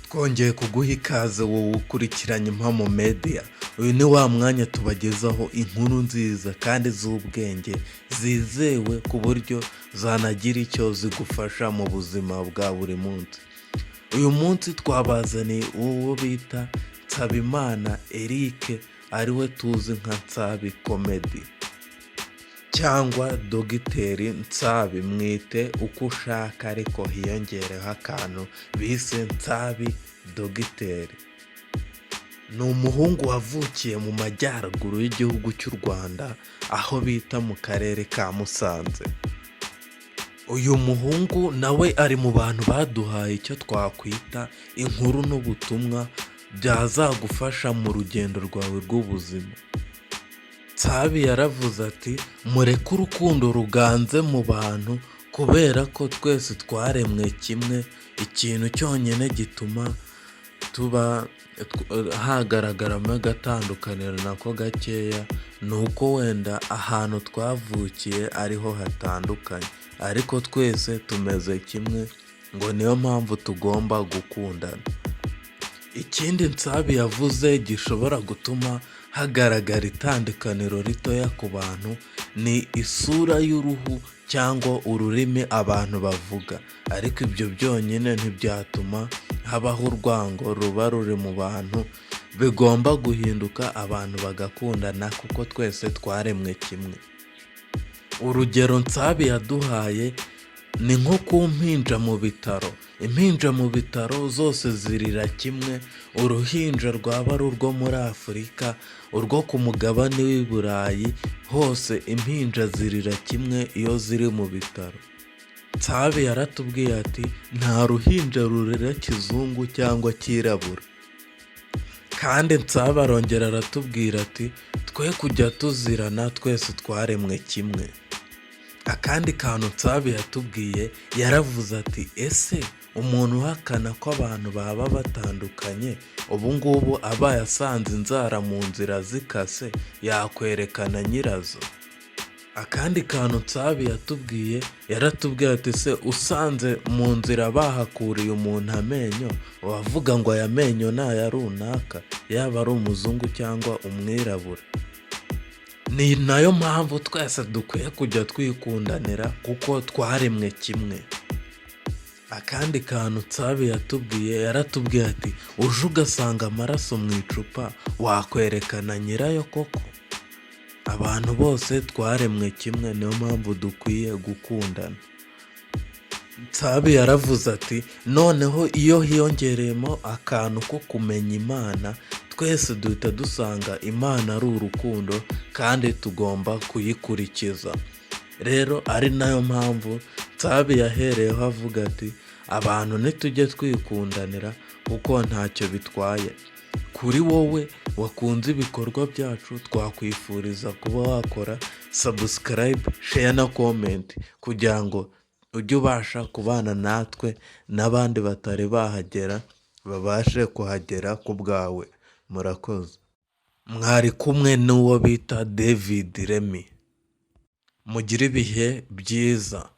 twongeye kuguha ikaze wowe ukurikiranye Impamo Media. Uyu ni wa mwanya tubagezaho inkuru nziza kandi z'ubwenge zizewe ku buryo zanagira icyo zigufasha mu buzima bwa buri munsi. Uyu munsi twabazaniye uwo bita Nsabimana Eric, ariwe tuzi nka Nsabi Comedy cyangwa Dogiteri Nsabi, mwite uko ushaka ariko hiyongereho akantu bise Nsabi Dogiteri. Ni umuhungu wavukiye mu majyaruguru y'igihugu cy'u Rwanda, aho bita mu karere ka Musanze. Uyu muhungu nawe ari mu bantu baduhaye icyo twakwita inkuru n'ubutumwa byazagufasha mu rugendo rwawe rw'ubuzima. Nsabi yaravuze ati mureke urukundo ruganze mu bantu, kubera ko twese twaremwe kimwe. Ikintu cyonyine gituma hagaragaramo agatandukaniro nako gakeya ni uko wenda ahantu twavukiye ariho hatandukanye, ariko twese tumeze kimwe, ngo niyo mpamvu tugomba gukundana. Ikindi Nsabi yavuze gishobora gutuma hagaragara itandukaniro ritoya ku bantu ni isura y'uruhu cyangwa ururimi abantu bavuga, ariko ibyo byonyine ntibyatuma habaho urwango ruba ruri mu bantu. Bigomba guhinduka abantu bagakundana kuko twese twaremwe kimwe. Urugero Nsabi yaduhaye ni nko ku mpinja mu bitaro. Impinja mu bitaro zose zirira kimwe, uruhinja rwaba ari urwo muri Afurika, urwo ku mugabane w'i Burayi, hose impinja zirira kimwe iyo ziri mu bitaro. Nsabi yaratubwiye ati nta ruhinja rurira kizungu cyangwa kirabura. Kandi Nsabi arongera aratubwira ati twe kujya tuzirana, twese twaremwe kimwe. Akandi kantu Nsabi yatubwiye, yaravuze ati ese umuntu uhakana ko abantu baba batandukanye, ubu ngubu abaye asanze inzara mu nzira zikase, yakwerekana nyirazo? Akandi kantu Nsabi yatubwiye, yaratubwiye ati se usanze mu nzira bahakuriye umuntu amenyo, wavuga ngo aya menyo ni aya runaka, yaba ari umuzungu cyangwa umwirabura? Ni nayo mpamvu twese dukwiye kujya twikundanira kuko twaremwe kimwe. Akandi kantu Nsabi yatubwiye, yaratubwiye ati uje ugasanga amaraso mu icupa, wakwerekana nyirayo koko? Abantu bose twaremwe kimwe, niyo mpamvu dukwiye gukundana. Nsabi yaravuze ati noneho iyo hiyongereyemo akantu ko kumenya Imana, twese duhita dusanga Imana ari urukundo kandi tugomba kuyikurikiza. Rero ari nayo mpamvu Nsabi yahereyeho avuga ati abantu ntitujye twikundanira kuko ntacyo bitwaye. Kuri wowe wakunze ibikorwa byacu, twakwifuriza kuba wakora subscribe, share na comment kugira ngo ujye ubasha kubana natwe n'abandi batari bahagera babashe kuhagera ku bwawe. Murakoze. Mwari kumwe n'uwo bita David Remy. Mugire ibihe byiza.